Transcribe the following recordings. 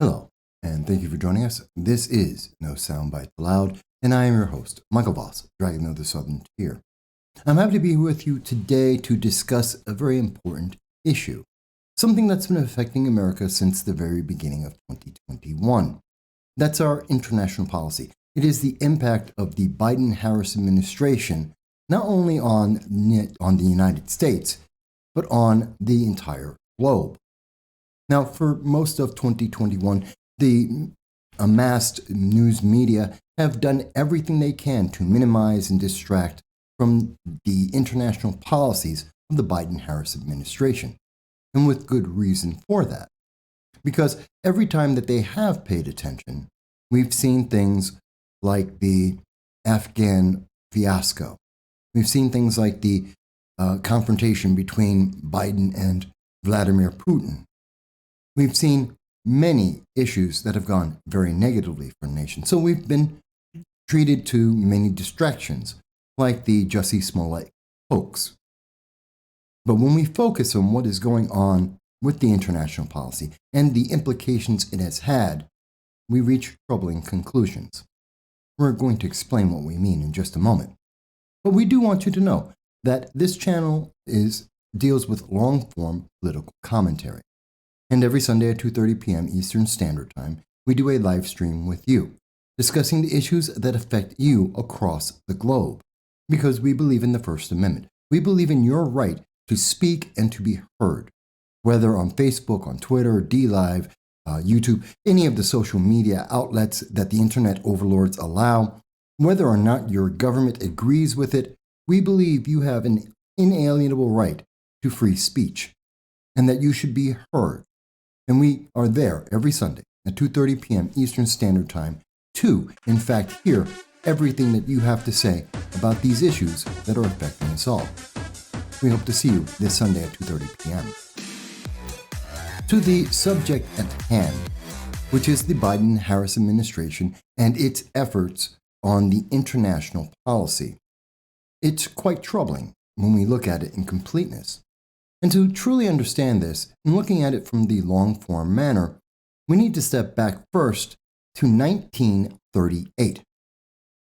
Hello, and thank you for joining us. This is No Soundbites Allowed, and I am your host, Michael Voss, Dragon of the Southern Tier. I'm happy to be with you today to discuss a very important issue, something that's been affecting America since the very beginning of 2021. That's our international policy. It is the impact of the Biden-Harris administration, not only on the United States, but on the entire globe. Now, for most of 2021, the amassed news media have done everything they can to minimize and distract from the international policies of the Biden-Harris administration, and with good reason for that. Because every time that they have paid attention, we've seen things like the Afghan fiasco. We've seen things like the confrontation between Biden and Vladimir Putin. We've seen many issues that have gone very negatively for the nation. So we've been treated to many distractions, like the Jussie Smollett hoax. But when we focus on what is going on with the international policy and the implications it has had, we reach troubling conclusions. We're going to explain what we mean in just a moment. But we do want you to know that this channel deals with long-form political commentary. And every Sunday at 2:30 p.m. Eastern Standard Time, we do a live stream with you, discussing the issues that affect you across the globe. Because we believe in the First Amendment. We believe in your right to speak and to be heard, whether on Facebook, on Twitter, DLive, YouTube, any of the social media outlets that the internet overlords allow. Whether or not your government agrees with it, we believe you have an inalienable right to free speech, and that you should be heard. And we are there every Sunday at 2:30 p.m. Eastern Standard Time to, in fact, hear everything that you have to say about these issues that are affecting us all. We hope to see you this Sunday at 2:30 p.m. To the subject at hand, which is the Biden-Harris administration and its efforts on the international policy. It's quite troubling when we look at it in completeness. And to truly understand this, and looking at it from the long-form manner, we need to step back first to 1938.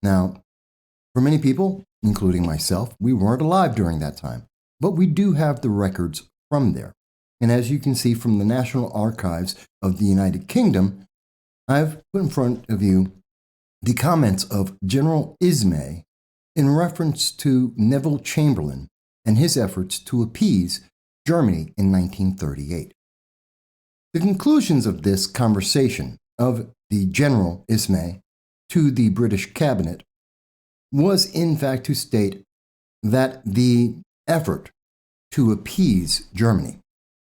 Now, for many people, including myself, we weren't alive during that time, but we do have the records from there. And as you can see from the National Archives of the United Kingdom, I've put in front of you the comments of General Ismay in reference to Neville Chamberlain and his efforts to appease Germany in 1938. The conclusions of this conversation of the General Ismay to the British cabinet was in fact to state that the effort to appease Germany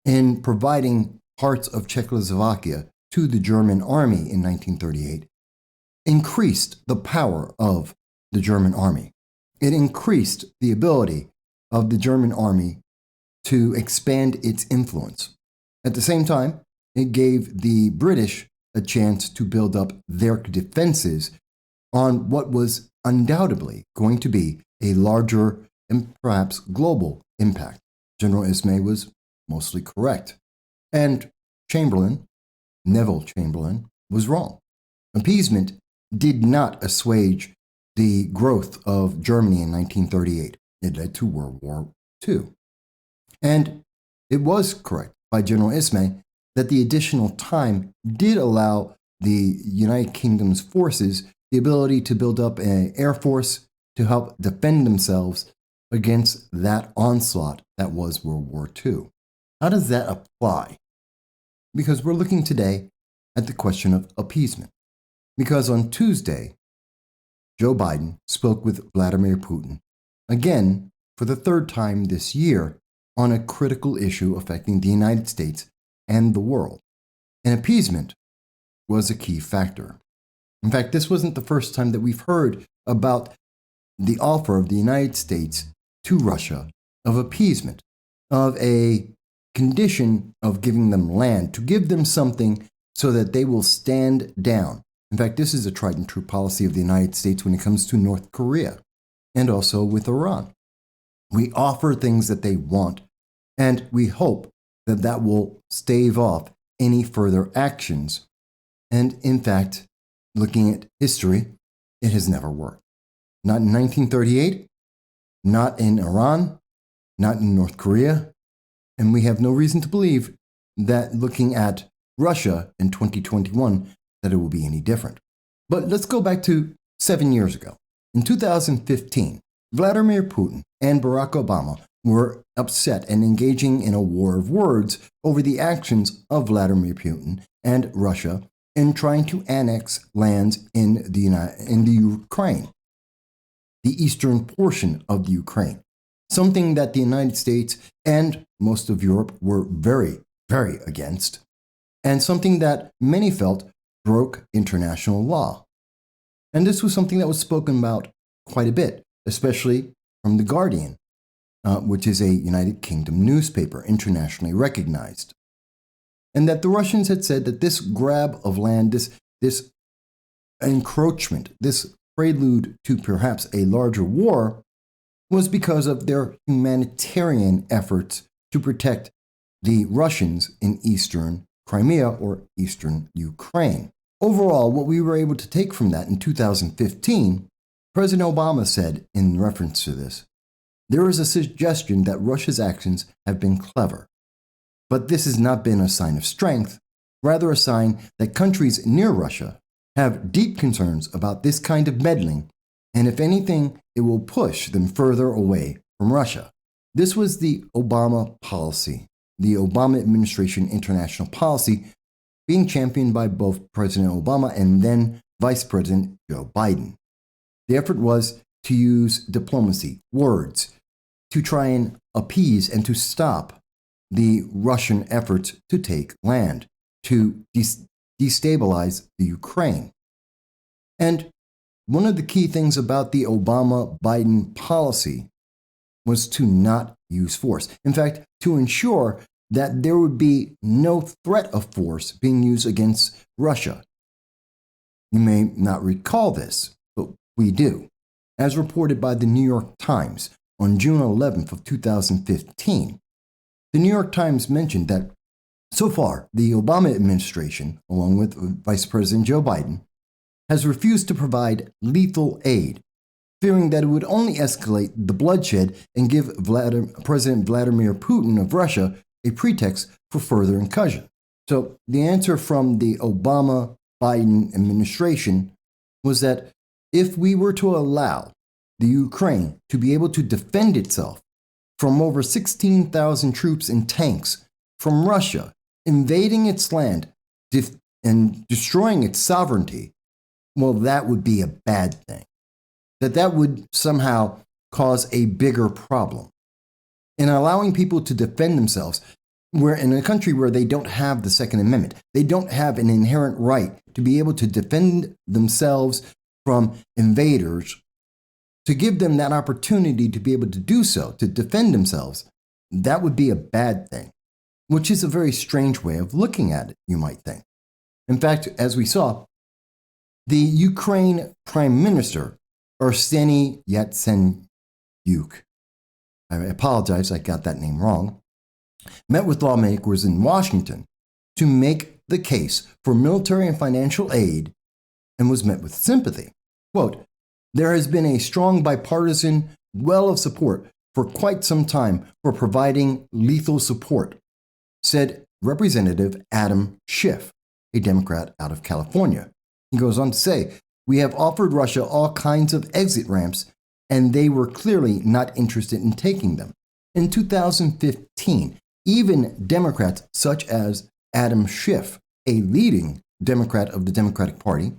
in providing parts of Czechoslovakia to the German army in 1938 increased the power of the German army. It increased the ability of the German army to expand its influence. At the same time, it gave the British a chance to build up their defenses on what was undoubtedly going to be a larger and perhaps global impact. General Ismay was mostly correct. And Neville Chamberlain, was wrong. Appeasement did not assuage the growth of Germany in 1938. It led to World War II. And it was correct by General Ismay that the additional time did allow the United Kingdom's forces the ability to build up an air force to help defend themselves against that onslaught that was World War II. How does that apply? Because we're looking today at the question of appeasement. Because on Tuesday, Joe Biden spoke with Vladimir Putin, again for the third time this year, on a critical issue affecting the United States and the world. And appeasement was a key factor. In fact, this wasn't the first time that we've heard about the offer of the United States to Russia of appeasement, of a condition of giving them land, to give them something so that they will stand down. In fact, this is a tried and true policy of the United States when it comes to North Korea and also with Iran. We offer things that they want, and we hope that that will stave off any further actions And in fact, looking at history, it has never worked. Not in 1938, not in Iran, not in North Korea, and we have no reason to believe that looking at Russia in 2021, that it will be any different. But let's go back to 7 years ago. In 2015, Vladimir Putin and Barack Obama were upset and engaging in a war of words over the actions of Vladimir Putin and Russia in trying to annex lands in the Ukraine, the eastern portion of the Ukraine, something that the United States and most of Europe were very, very against, and something that many felt broke international law. And this was something that was spoken about quite a bit, especially from The Guardian, which is a United Kingdom newspaper, internationally recognized. And that the Russians had said that this grab of land, this encroachment, this prelude to perhaps a larger war, was because of their humanitarian efforts to protect the Russians in eastern Crimea or eastern Ukraine. Overall, what we were able to take from that in 2015, President Obama said in reference to this, there is a suggestion that Russia's actions have been clever. But this has not been a sign of strength, rather a sign that countries near Russia have deep concerns about this kind of meddling, and if anything, it will push them further away from Russia. This was the Obama policy, the Obama administration international policy, being championed by both President Obama and then Vice President Joe Biden. The effort was to use diplomacy, words, to try and appease and to stop the Russian efforts to take land, to destabilize the Ukraine. And one of the key things about the Obama-Biden policy was to not use force. In fact, to ensure that there would be no threat of force being used against Russia. You may not recall this, but we do. As reported by the New York Times on June 11th of 2015, the New York Times mentioned that so far, the Obama administration, along with Vice President Joe Biden, has refused to provide lethal aid, fearing that it would only escalate the bloodshed and give President Vladimir Putin of Russia a pretext for further incursion. So the answer from the Obama-Biden administration was that if we were to allow the Ukraine to be able to defend itself from over 16,000 troops and tanks from Russia invading its land and destroying its sovereignty, well, that would be a bad thing. That would somehow cause a bigger problem. In allowing people to defend themselves, we're in a country where they don't have the Second Amendment. They don't have an inherent right to be able to defend themselves from invaders. To give them that opportunity to be able to do so, to defend themselves, that would be a bad thing, which is a very strange way of looking at it, you might think. In fact, as we saw, the Ukraine Prime Minister, Arseniy Yatsenyuk, I apologize, I got that name wrong, met with lawmakers in Washington to make the case for military and financial aid and was met with sympathy. Quote, there has been a strong bipartisan well of support for quite some time for providing lethal support, said Representative Adam Schiff, a Democrat out of California. He goes on to say, we have offered Russia all kinds of exit ramps, and they were clearly not interested in taking them. In 2015, even Democrats such as Adam Schiff, a leading Democrat of the Democratic Party,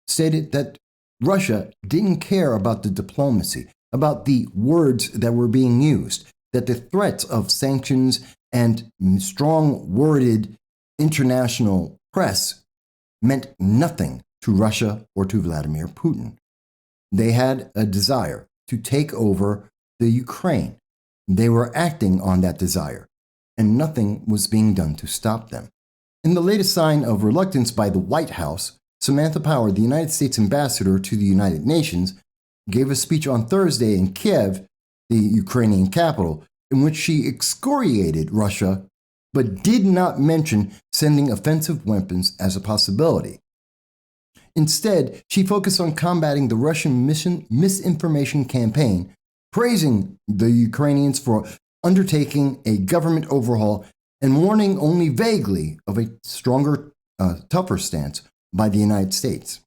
stated that Russia didn't care about the diplomacy, about the words that were being used, that the threats of sanctions and strong-worded international press meant nothing to Russia or to Vladimir Putin. They had a desire to take over the Ukraine. They were acting on that desire, and nothing was being done to stop them. In the latest sign of reluctance by the White House, Samantha Power, the United States ambassador to the United Nations, gave a speech on Thursday in Kiev, the Ukrainian capital, in which she excoriated Russia but did not mention sending offensive weapons as a possibility. Instead, she focused on combating the Russian misinformation campaign, praising the Ukrainians for undertaking a government overhaul and warning only vaguely of a stronger, tougher stance by the United States.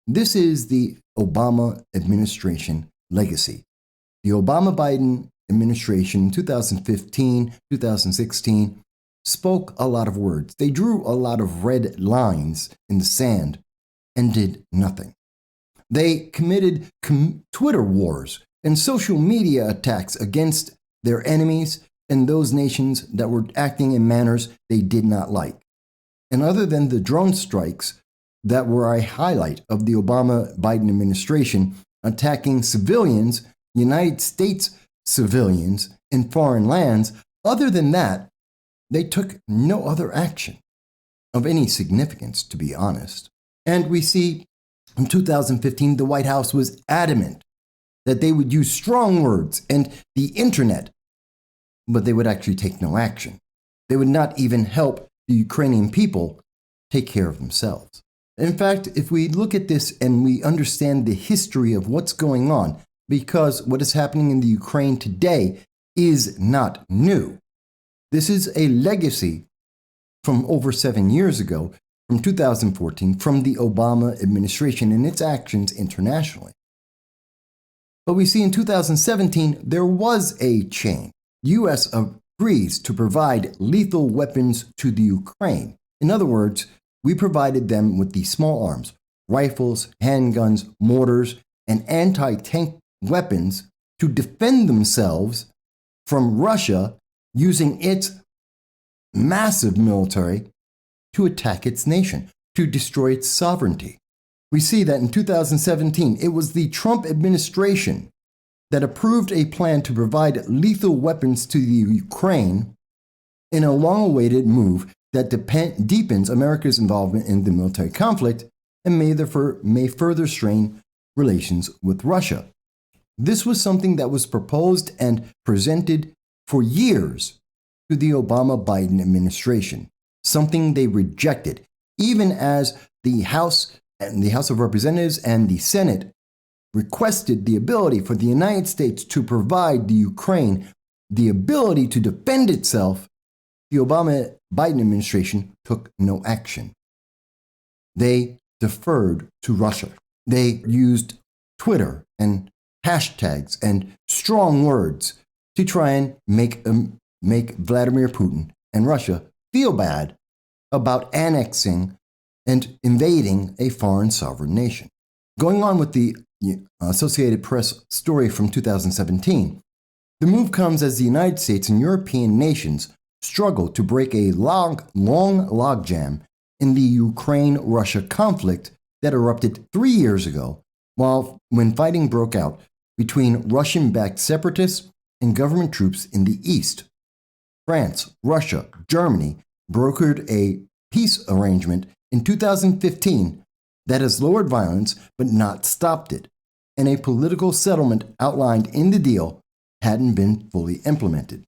This is the Obama administration legacy. The Obama-Biden administration in 2015, 2016 spoke a lot of words. They drew a lot of red lines in the sand and did nothing. They committed Twitter wars and social media attacks against their enemies and those nations that were acting in manners they did not like. And other than the drone strikes that were a highlight of the Obama-Biden administration attacking civilians, United States civilians in foreign lands, other than that, they took no other action of any significance, to be honest. And we see in 2015, the White House was adamant that they would use strong words and the internet, but they would actually take no action. They would not even help the Ukrainian people take care of themselves. In fact, if we look at this and we understand the history of what's going on, because what is happening in the Ukraine today is not new. This is a legacy from over 7 years ago, from 2014, from the Obama administration and its actions internationally. But we see in 2017, there was a change. The U.S. agrees to provide lethal weapons to the Ukraine. In other words, we provided them with the small arms, rifles, handguns, mortars, and anti-tank weapons to defend themselves from Russia using its massive military to attack its nation, to destroy its sovereignty. We see that in 2017, it was the Trump administration that approved a plan to provide lethal weapons to the Ukraine in a long-awaited move that deepens America's involvement in the military conflict and may further strain relations with Russia. This was something that was proposed and presented for years to the Obama-Biden administration, something they rejected, even as the House of Representatives and the Senate requested the ability for the United States to provide the Ukraine the ability to defend itself. The Obama-Biden administration took no action. They deferred to Russia. They used Twitter and hashtags and strong words to try and make Vladimir Putin and Russia feel bad about annexing and invading a foreign sovereign nation. Going on with the Associated Press story from 2017, the move comes as the United States and European nations struggle to break a long logjam in the Ukraine-Russia conflict that erupted 3 years ago when fighting broke out between Russian-backed separatists and government troops in the east. France, Russia, Germany brokered a peace arrangement in 2015 that has lowered violence but not stopped it, and a political settlement outlined in the deal hadn't been fully implemented.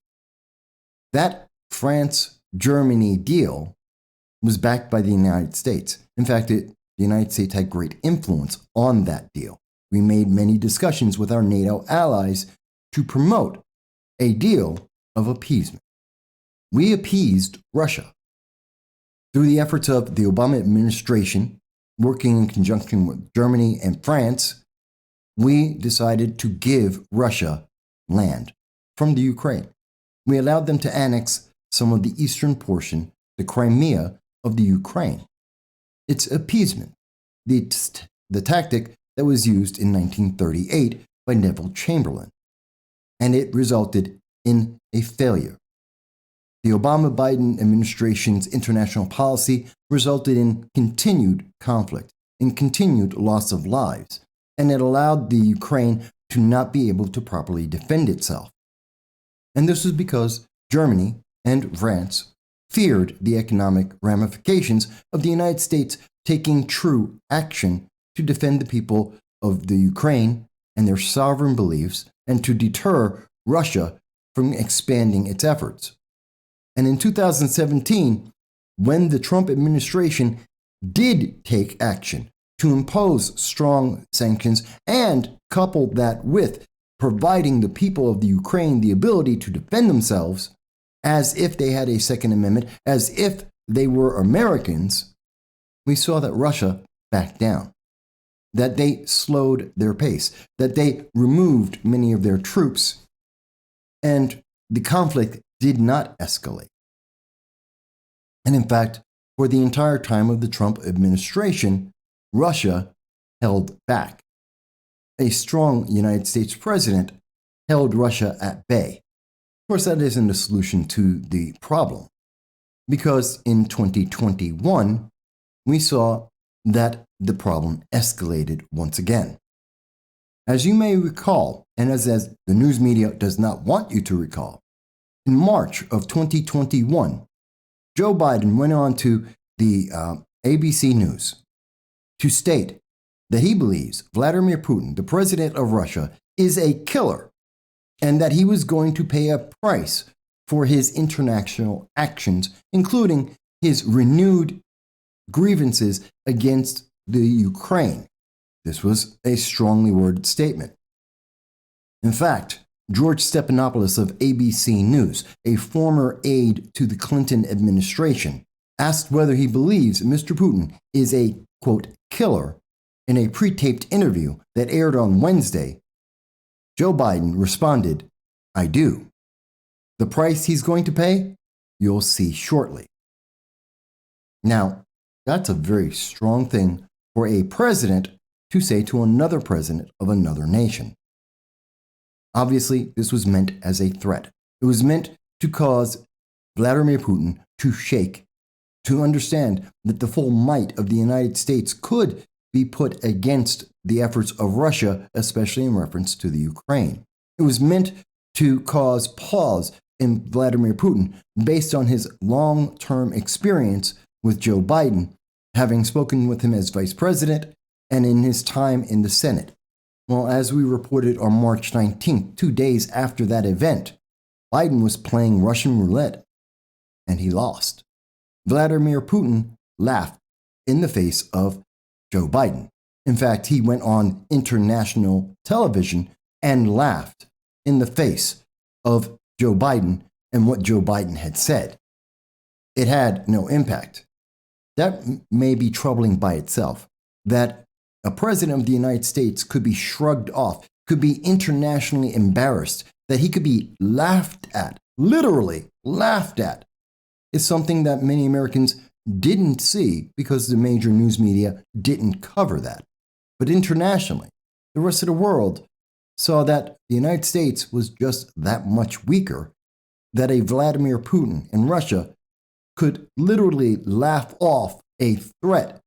That France-Germany deal was backed by the United States. In fact, the United States had great influence on that deal. We made many discussions with our NATO allies to promote a deal of appeasement. We appeased Russia. Through the efforts of the Obama administration, working in conjunction with Germany and France, we decided to give Russia land from the Ukraine. We allowed them to annex some of the eastern portion, the Crimea of the Ukraine. It's appeasement, the tactic that was used in 1938 by Neville Chamberlain, and it resulted in a failure. The Obama-Biden administration's international policy resulted in continued conflict and continued loss of lives, and it allowed the Ukraine to not be able to properly defend itself. And this was because Germany and France feared the economic ramifications of the United States taking true action to defend the people of the Ukraine and their sovereign beliefs and to deter Russia from expanding its efforts. And in 2017, when the Trump administration did take action to impose strong sanctions and coupled that with providing the people of the Ukraine the ability to defend themselves as if they had a Second Amendment, as if they were Americans, we saw that Russia backed down, that they slowed their pace, that they removed many of their troops, and the conflict did not escalate. And in fact, for the entire time of the Trump administration, Russia held back. A strong United States president held Russia at bay. Of course, that isn't a solution to the problem, because in 2021, we saw that the problem escalated once again. As you may recall, and as the news media does not want you to recall, in March of 2021, Joe Biden went on to the ABC News to state that he believes Vladimir Putin, the president of Russia, is a killer and that he was going to pay a price for his international actions, including his renewed grievances against the Ukraine. This was a strongly worded statement. In fact, George Stephanopoulos of ABC News, a former aide to the Clinton administration, asked whether he believes Mr. Putin is a, quote, killer in a pre-taped interview that aired on Wednesday. Joe Biden responded, "I do. The price he's going to pay, you'll see shortly." Now, that's a very strong thing for a president to say to another president of another nation. Obviously, this was meant as a threat. It was meant to cause Vladimir Putin to shake, to understand that the full might of the United States could be put against the efforts of Russia, especially in reference to the Ukraine. It was meant to cause pause in Vladimir Putin based on his long-term experience with Joe Biden, having spoken with him as vice president and in his time in the Senate. Well, as we reported on March 19th, 2 days after that event, Biden was playing Russian roulette, and he lost. Vladimir Putin laughed in the face of Joe Biden. In fact, he went on international television and laughed in the face of Joe Biden and what Joe Biden had said. It had no impact. That may be troubling by itself, that a president of the United States could be shrugged off, could be internationally embarrassed, that he could be laughed at, literally laughed at, is something that many Americans didn't see because the major news media didn't cover that. But internationally, the rest of the world saw that the United States was just that much weaker, that a Vladimir Putin in Russia could literally laugh off a threat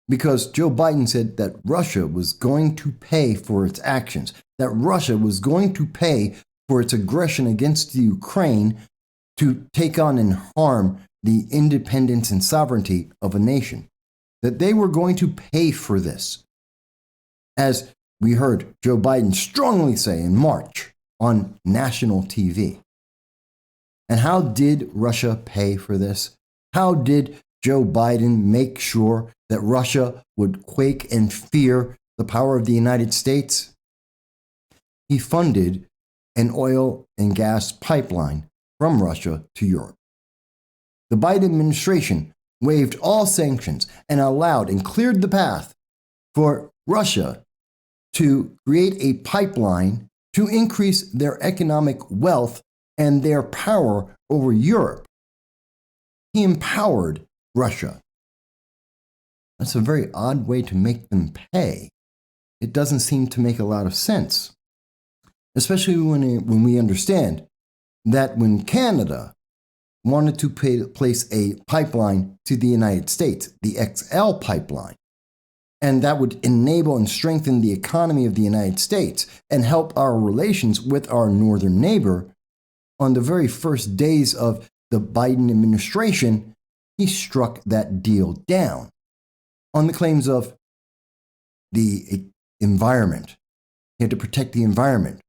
because Joe Biden said that Russia was going to pay for its actions, that Russia was going to pay for its aggression against the Ukraine to take on and harm the independence and sovereignty of a nation, that they were going to pay for this. As we heard Joe Biden strongly say in March on national TV. And how did Russia pay for this? How did Joe Biden make sure that Russia would quake and fear the power of the United States? He funded an oil and gas pipeline from Russia to Europe. The Biden administration waived all sanctions and allowed and cleared the path for Russia to create a pipeline to increase their economic wealth and their power over Europe. He empowered Russia. That's a very odd way to make them pay. It doesn't seem to make a lot of sense, especially when we understand that when Canada wanted to place a pipeline to the United States, the XL pipeline, and that would enable and strengthen the economy of the United States and help our relations with our northern neighbor, on the very first days of the Biden administration, he struck that deal down on the claims of the environment. He had to protect the environment,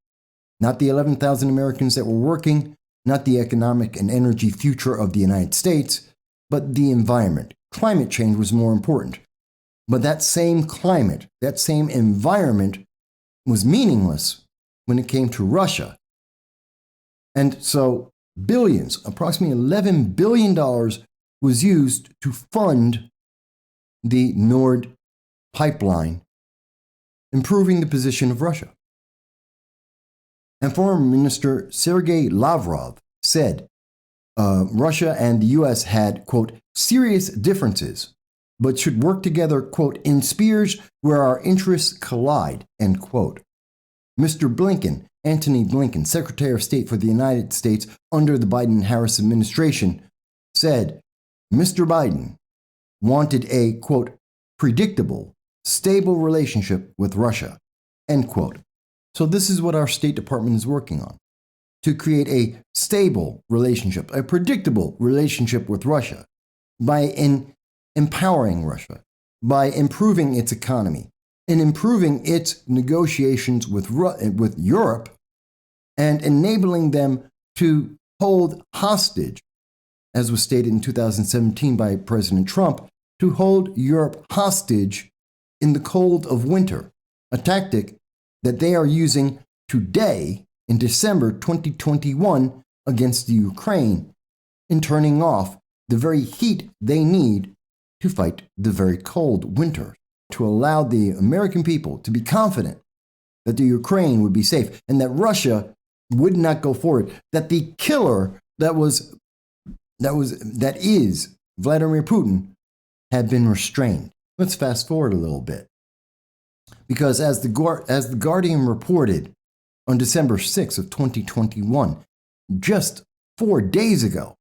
not the 11,000 Americans that were working not the economic and energy future of the United States, but the environment. Climate change was more important. But that same climate, that same environment was meaningless when it came to Russia. And so billions, approximately $11 billion was used to fund the Nord pipeline, improving the position of Russia. And Foreign Minister Sergei Lavrov said Russia and the U.S. had, quote, serious differences, but should work together, quote, in spheres where our interests collide, end quote. Mr. Blinken, Antony Blinken, Secretary of State for the United States under the Biden-Harris administration, said Mr. Biden wanted a, quote, predictable, stable relationship with Russia, end quote. So this is what our State Department is working on, to create a stable relationship, a predictable relationship with Russia by empowering Russia, by improving its economy, and improving its negotiations with Europe, and enabling them to hold hostage, as was stated in 2017 by President Trump, to hold Europe hostage in the cold of winter, a tactic that they are using today in December 2021 against the Ukraine in turning off the very heat they need to fight the very cold winter, to allow the American people to be confident that the Ukraine would be safe and that Russia would not go forward, that the killer that is Vladimir Putin had been restrained. Let's fast forward a little bit. Because as the Guardian reported on December 6th of 2021, just 4 days ago,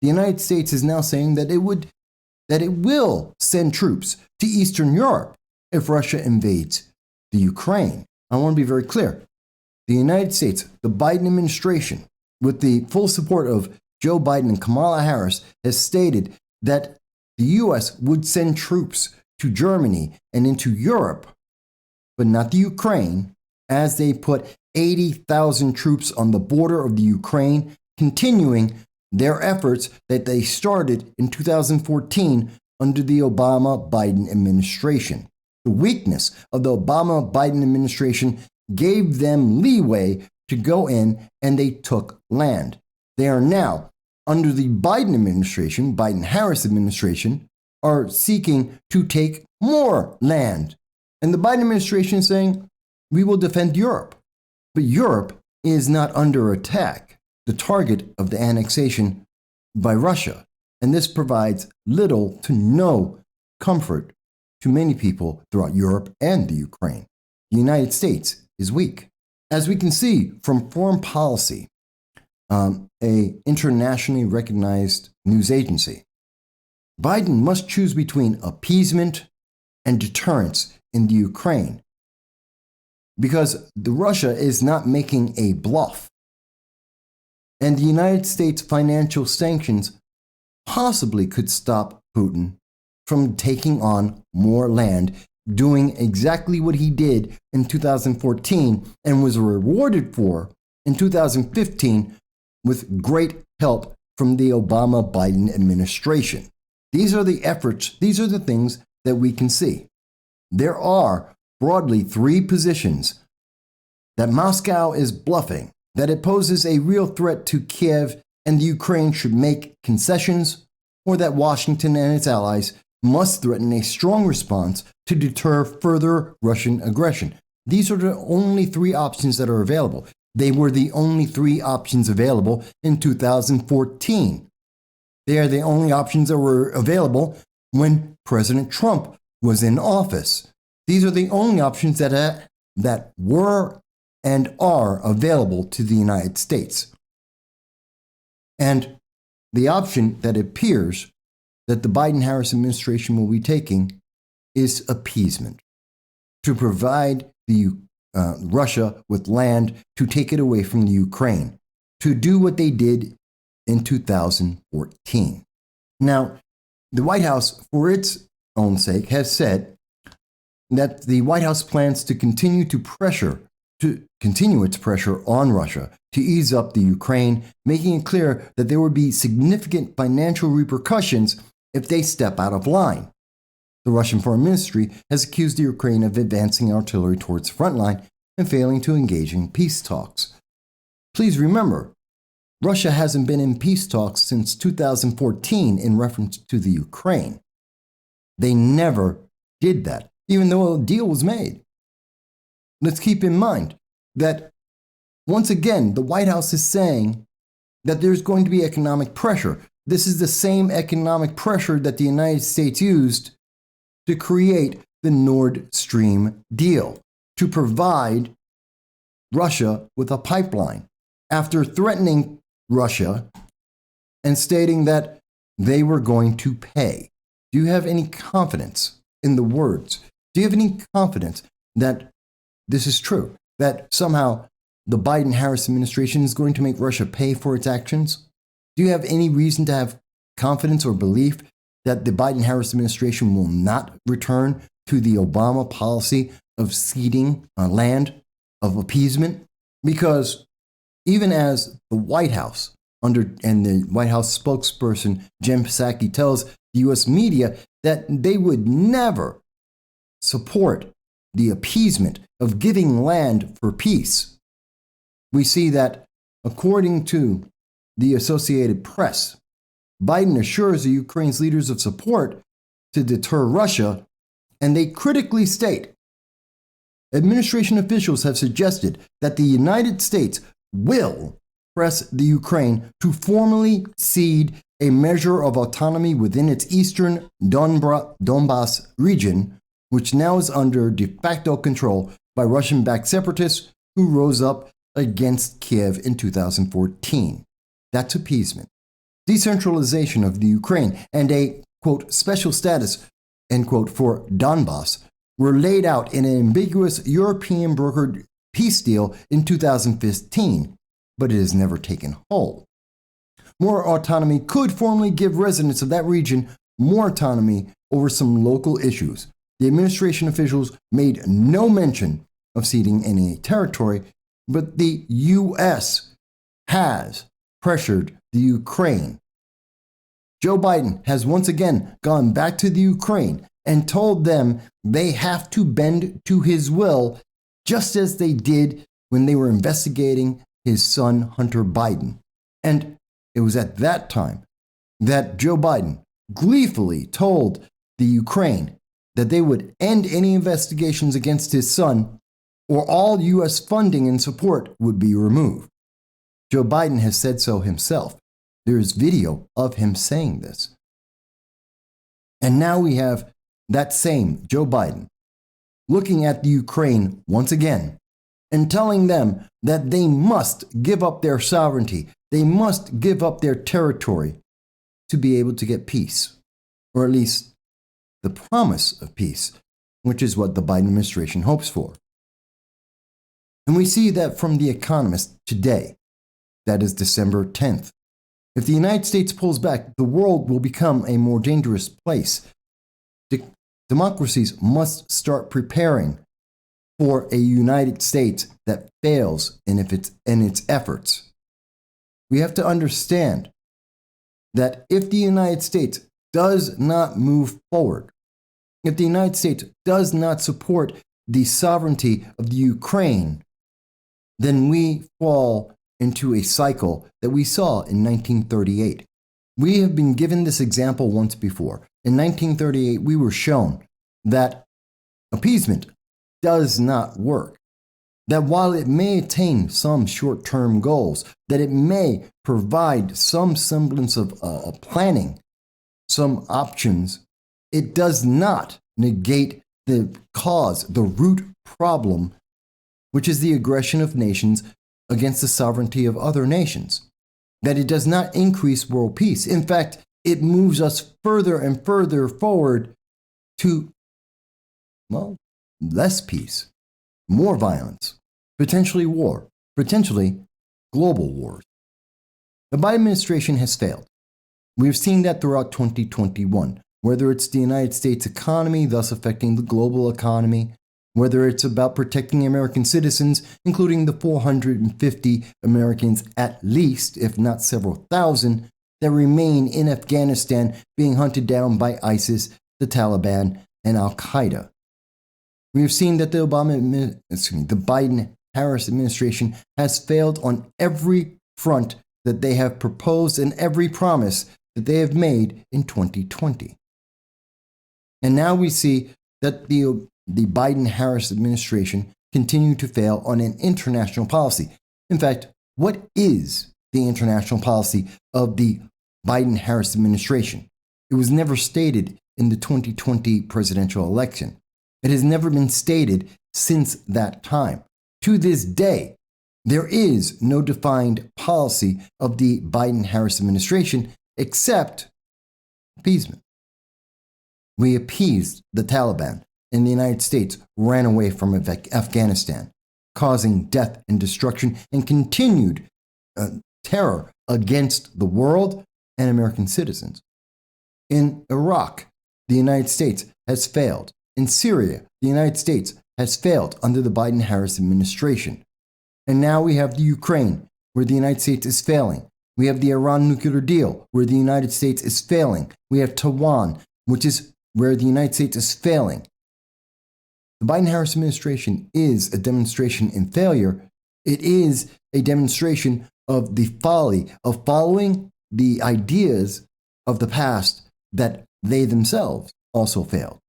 the United States is now saying that it will send troops to Eastern Europe if Russia invades the Ukraine. I want to be very clear. The United States, the Biden administration, with the full support of Joe Biden and Kamala Harris, has stated that the U.S. would send troops to Germany and into Europe, but not the Ukraine, as they put 80,000 troops on the border of the Ukraine, continuing their efforts that they started in 2014 under the Obama-Biden administration. The weakness of the Obama-Biden administration gave them leeway to go in, and they took land. They are now, under the Biden administration, Biden-Harris administration, are seeking to take more land. And the Biden administration is saying, we will defend Europe. But Europe is not under attack, the target of the annexation by Russia. And this provides little to no comfort to many people throughout Europe and the Ukraine. The United States is weak. As we can see from Foreign Policy, a internationally recognized news agency, Biden must choose between appeasement and deterrence in the Ukraine, because Russia is not making a bluff. And the United States financial sanctions possibly could stop Putin from taking on more land, doing exactly what he did in 2014 and was rewarded for in 2015 with great help from the Obama-Biden administration. These are the efforts, these are the things that we can see. There are broadly three positions: that Moscow is bluffing, that it poses a real threat to Kiev and the Ukraine should make concessions, or that Washington and its allies must threaten a strong response to deter further Russian aggression. These are the only three options that are available. They were the only three options available in 2014. They are the only options that were available when President Trump was in office. These are the only options that were and are available to the United States. And the option that appears that the Biden-Harris administration will be taking is appeasement, to provide Russia with land to take it away from the Ukraine, to do what they did in 2014. Now, the White House, for its own sake, has said that the White House plans to continue to pressure to continue its pressure on Russia to ease up the Ukraine, making it clear that there would be significant financial repercussions if they step out of line. The Russian Foreign Ministry has accused the Ukraine of advancing artillery towards the front line and failing to engage in peace talks. Please remember, Russia hasn't been in peace talks since 2014 in reference to the Ukraine. They never did that, even though a deal was made. Let's keep in mind that, once again, the White House is saying that there's going to be economic pressure. This is the same economic pressure that the United States used to create the Nord Stream deal, to provide Russia with a pipeline. After threatening Russia and stating that they were going to pay. Do you have any confidence in the words? Do you have any confidence that this is true? That somehow the Biden-Harris administration is going to make Russia pay for its actions? Do you have any reason to have confidence or belief that the Biden-Harris administration will not return to the Obama policy of ceding land, of appeasement? Because even as the White House and the White House spokesperson Jen Psaki tells the U.S. media that they would never support the appeasement of giving land for peace, we see that, according to the Associated Press, Biden assures the Ukraine's leaders of support to deter Russia, and they critically state, administration officials have suggested that the United States will press the Ukraine to formally cede a measure of autonomy within its eastern Donbas region, which now is under de facto control by Russian-backed separatists who rose up against Kiev in 2014. That's appeasement. Decentralization of the Ukraine and a, quote, special status, end quote, for Donbas were laid out in an ambiguous European brokered peace deal in 2015, but it has never taken hold. More autonomy could formally give residents of that region more autonomy over some local issues. The administration officials made no mention of ceding any territory, but the U.S. has pressured the Ukraine. Joe Biden has once again gone back to the Ukraine and told them they have to bend to his will, just as they did when they were investigating his son, Hunter Biden. And it was at that time that Joe Biden gleefully told the Ukraine that they would end any investigations against his son, or all U.S. funding and support would be removed. Joe Biden has said so himself. There is video of him saying this. And now we have that same Joe Biden looking at the Ukraine once again and telling them that they must give up their sovereignty. They must give up their territory to be able to get peace, or at least the promise of peace, which is what the Biden administration hopes for. And we see that from The Economist today, that is December 10th. If the United States pulls back, the world will become a more dangerous place. Democracies must start preparing for a United States that fails in its efforts. We have to understand that if the United States does not move forward, if the United States does not support the sovereignty of the Ukraine, then we fall into a cycle that we saw in 1938. We have been given this example once before. In 1938, we were shown that appeasement does not work. That while it may attain some short-term goals, that it may provide some semblance of planning, some options, it does not negate the cause, the root problem, which is the aggression of nations against the sovereignty of other nations. That it does not increase world peace. In fact, it moves us further and further forward to, well, less peace, more violence, potentially war, potentially global wars. The Biden administration has failed. We've seen that throughout 2021, whether it's the United States economy, thus affecting the global economy, whether it's about protecting American citizens, including the 450 Americans at least, if not several thousand, that remain in Afghanistan being hunted down by ISIS, the Taliban, and Al-Qaeda. We have seen that the Biden-Harris administration has failed on every front that they have proposed and every promise that they have made in 2020. And now we see that the Biden-Harris administration continue to fail on an international policy. In fact, what is the international policy of the Biden-Harris administration? It was never stated in the 2020 presidential election. It has never been stated since that time. To this day, there is no defined policy of the Biden-Harris administration except appeasement. We appeased the Taliban, and the United States ran away from Afghanistan, causing death and destruction and continued terror against the world and American citizens. In Iraq, the United States has failed. In Syria, the United States has failed under the Biden-Harris administration. And now we have the Ukraine, where the United States is failing. We have the Iran nuclear deal, where the United States is failing. We have Taiwan, which is where the United States is failing. The Biden-Harris administration is a demonstration in failure. It is a demonstration of the folly of following the ideas of the past that they themselves also failed.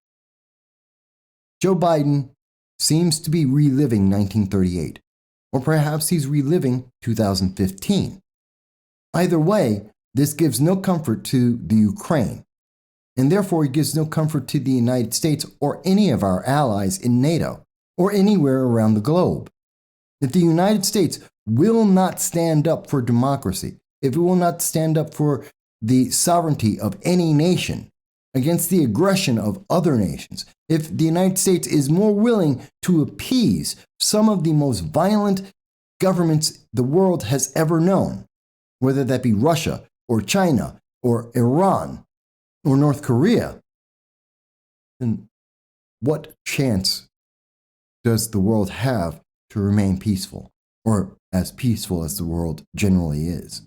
Joe Biden seems to be reliving 1938, or perhaps he's reliving 2015. Either way, this gives no comfort to the Ukraine, and therefore it gives no comfort to the United States or any of our allies in NATO or anywhere around the globe. If the United States will not stand up for democracy, if it will not stand up for the sovereignty of any nation against the aggression of other nations, if the United States is more willing to appease some of the most violent governments the world has ever known, whether that be Russia or China or Iran or North Korea, then what chance does the world have to remain peaceful, or as peaceful as the world generally is?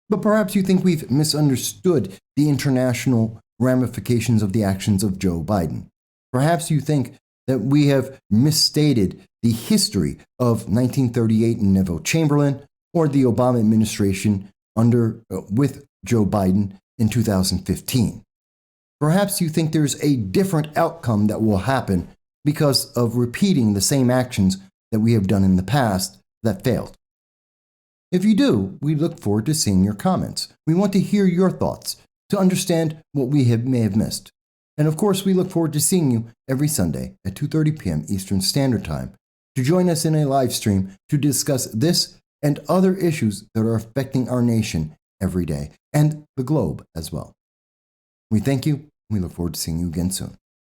But perhaps you think we've misunderstood the international ramifications of the actions of Joe Biden. Perhaps you think that we have misstated the history of 1938 and Neville Chamberlain, or the Obama administration with Joe Biden in 2015. Perhaps you think there's a different outcome that will happen because of repeating the same actions that we have done in the past that failed. If you do, we look forward to seeing your comments. We want to hear your thoughts to understand what we may have missed. And of course, we look forward to seeing you every Sunday at 2:30 p.m. Eastern Standard Time to join us in a live stream to discuss this and other issues that are affecting our nation every day and the globe as well. We thank you. We look forward to seeing you again soon.